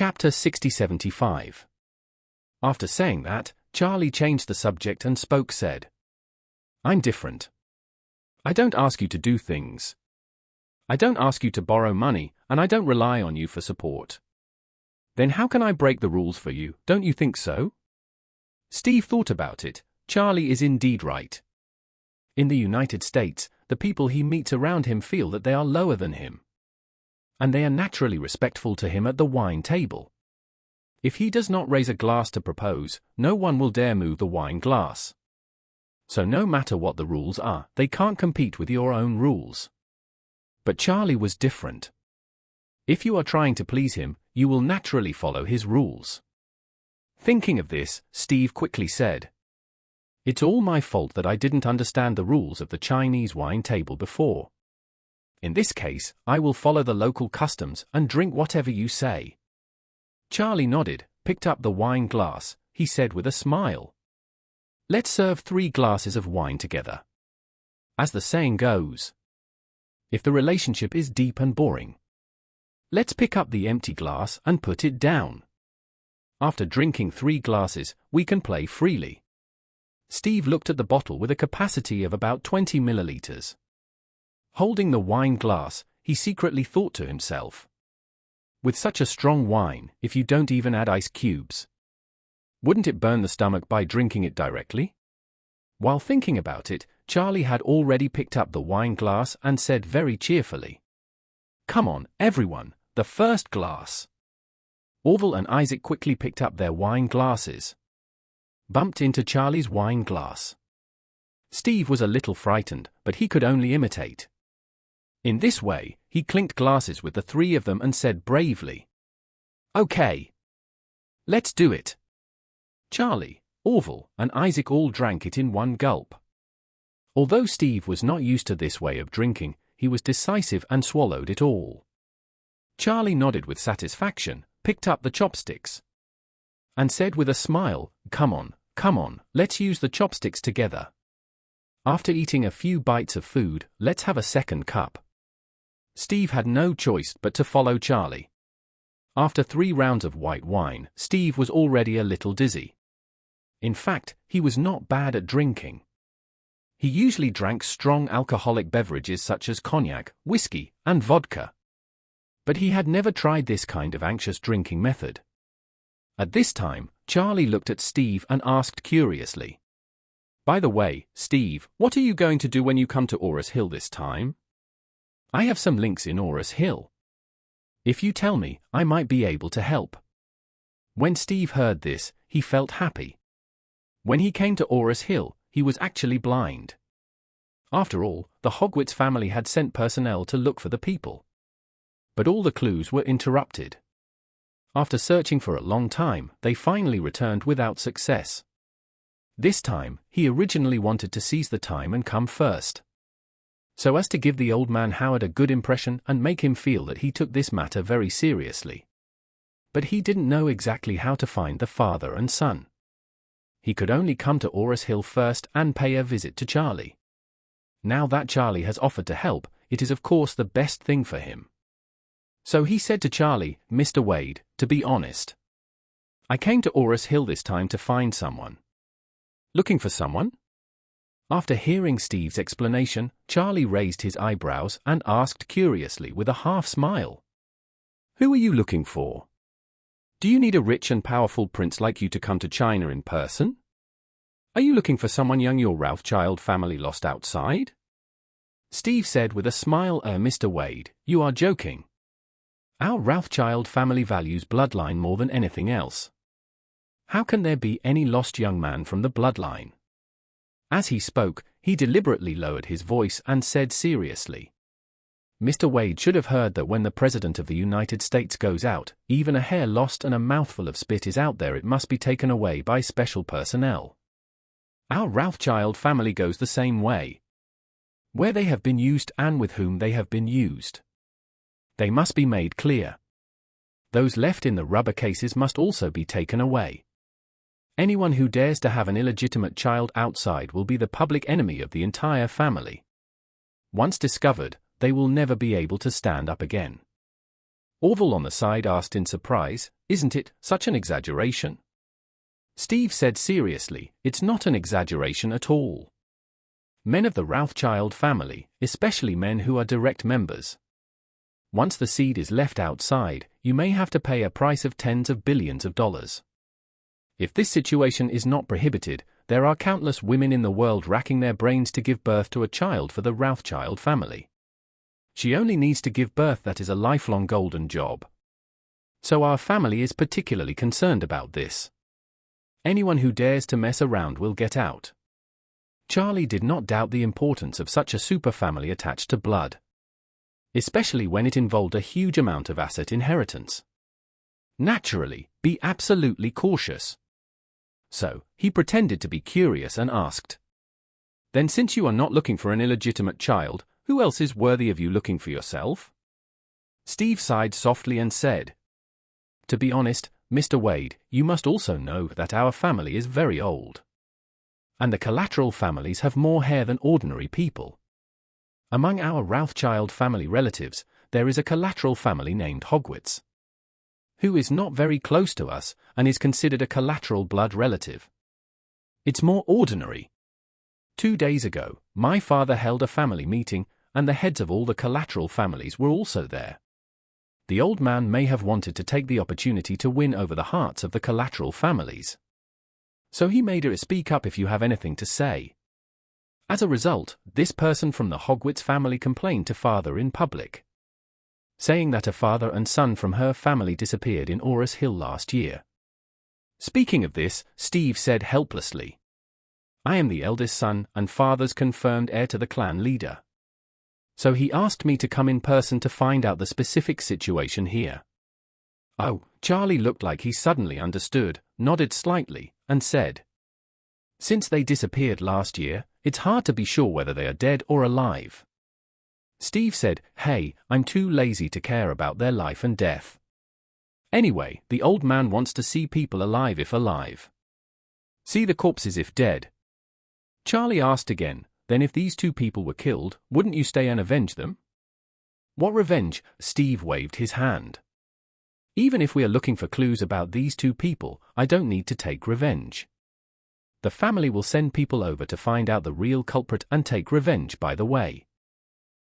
Chapter 6075. After saying that, Charlie changed the subject and said, "I'm different. I don't ask you to do things. I don't ask you to borrow money, and I don't rely on you for support. Then how can I break the rules for you, don't you think so?" Steve thought about it. Charlie is indeed right. In the United States, the people he meets around him feel that they are lower than him. And they are naturally respectful to him at the wine table. If he does not raise a glass to propose, no one will dare move the wine glass. So no matter what the rules are, they can't compete with your own rules. But Charlie was different. If you are trying to please him, you will naturally follow his rules. Thinking of this, Steve quickly said, "It's all my fault that I didn't understand the rules of the Chinese wine table before. In this case, I will follow the local customs and drink whatever you say." Charlie nodded, picked up the wine glass. He said with a smile, "Let's serve 3 glasses of wine together. As the saying goes, if the relationship is deep and boring, let's pick up the empty glass and put it down. After drinking 3 glasses, we can play freely." Steve looked at the bottle with a capacity of about 20 milliliters. Holding the wine glass, he secretly thought to himself, "With such a strong wine, if you don't even add ice cubes, wouldn't it burn the stomach by drinking it directly?" While thinking about it, Charlie had already picked up the wine glass and said very cheerfully, "Come on, everyone, the first glass." Orville and Isaac quickly picked up their wine glasses, bumped into Charlie's wine glass. Steve was a little frightened, but he could only imitate. In this way, he clinked glasses with the 3 of them and said bravely, "Okay. Let's do it." Charlie, Orville, and Isaac all drank it in one gulp. Although Steve was not used to this way of drinking, he was decisive and swallowed it all. Charlie nodded with satisfaction, picked up the chopsticks, and said with a smile, come on, let's use the chopsticks together. After eating a few bites of food, let's have a second cup." Steve had no choice but to follow Charlie. After 3 rounds of white wine, Steve was already a little dizzy. In fact, he was not bad at drinking. He usually drank strong alcoholic beverages such as cognac, whiskey, and vodka. But he had never tried this kind of anxious drinking method. At this time, Charlie looked at Steve and asked curiously, "By the way, Steve, what are you going to do when you come to Orris Hill this time? I have some links in Orris Hill. If you tell me, I might be able to help." When Steve heard this, he felt happy. When he came to Orris Hill, he was actually blind. After all, the Hogwitz family had sent personnel to look for the people. But all the clues were interrupted. After searching for a long time, they finally returned without success. This time, he originally wanted to seize the time and come first, so as to give the old man Howard a good impression and make him feel that he took this matter very seriously. But he didn't know exactly how to find the father and son. He could only come to Orris Hill first and pay a visit to Charlie. Now that Charlie has offered to help, it is of course the best thing for him. So he said to Charlie, "Mr. Wade, to be honest, I came to Orris Hill this time to find someone." "Looking for someone?" After hearing Steve's explanation, Charlie raised his eyebrows and asked curiously with a half smile, "Who are you looking for? Do you need a rich and powerful prince like you to come to China in person? Are you looking for someone young your Rothschild family lost outside?" Steve said with a smile, "Mr. Wade, you are joking. Our Rothschild family values bloodline more than anything else. How can there be any lost young man from the bloodline?" As he spoke, he deliberately lowered his voice and said seriously, "Mr. Wade should have heard that when the President of the United States goes out, even a hair lost and a mouthful of spit is out there, it must be taken away by special personnel. Our Rothschild family goes the same way. Where they have been used and with whom they have been used, they must be made clear. Those left in the rubber cases must also be taken away. Anyone who dares to have an illegitimate child outside will be the public enemy of the entire family. Once discovered, they will never be able to stand up again." Orville on the side asked in surprise, "Isn't it such an exaggeration?" Steve said seriously, "It's not an exaggeration at all. Men of the Rothschild family, especially men who are direct members. Once the seed is left outside, you may have to pay a price of tens of billions of dollars. If this situation is not prohibited, there are countless women in the world racking their brains to give birth to a child for the Rothschild family. She only needs to give birth. That is a lifelong golden job. So our family is particularly concerned about this. Anyone who dares to mess around will get out." Charlie did not doubt the importance of such a superfamily attached to blood, especially when it involved a huge amount of asset inheritance. Naturally, be absolutely cautious. So, he pretended to be curious and asked, "Then since you are not looking for an illegitimate child, who else is worthy of you looking for yourself?" Steve sighed softly and said, "To be honest, Mr. Wade, you must also know that our family is very old. And the collateral families have more hair than ordinary people. Among our Rothschild family relatives, there is a collateral family named Hogwitz, who is not very close to us and is considered a collateral blood relative. It's more ordinary. 2 days ago, my father held a family meeting, and the heads of all the collateral families were also there. The old man may have wanted to take the opportunity to win over the hearts of the collateral families. So he made her speak up if you have anything to say. As a result, this person from the Hogwitz family complained to father in public, saying that a father and son from her family disappeared in Oris Hill last year. Speaking of this, Steve said helplessly, "I am the eldest son and father's confirmed heir to the clan leader. So he asked me to come in person to find out the specific situation here." Oh, Charlie looked like he suddenly understood, nodded slightly, and said, "Since they disappeared last year, it's hard to be sure whether they are dead or alive." Steve said, "Hey, I'm too lazy to care about their life and death. Anyway, the old man wants to see people alive if alive. See the corpses if dead." Charlie asked again, "Then if these 2 people were killed, wouldn't you stay and avenge them?" "What revenge?" Steve waved his hand. "Even if we are looking for clues about these 2 people, I don't need to take revenge. The family will send people over to find out the real culprit and take revenge by the way."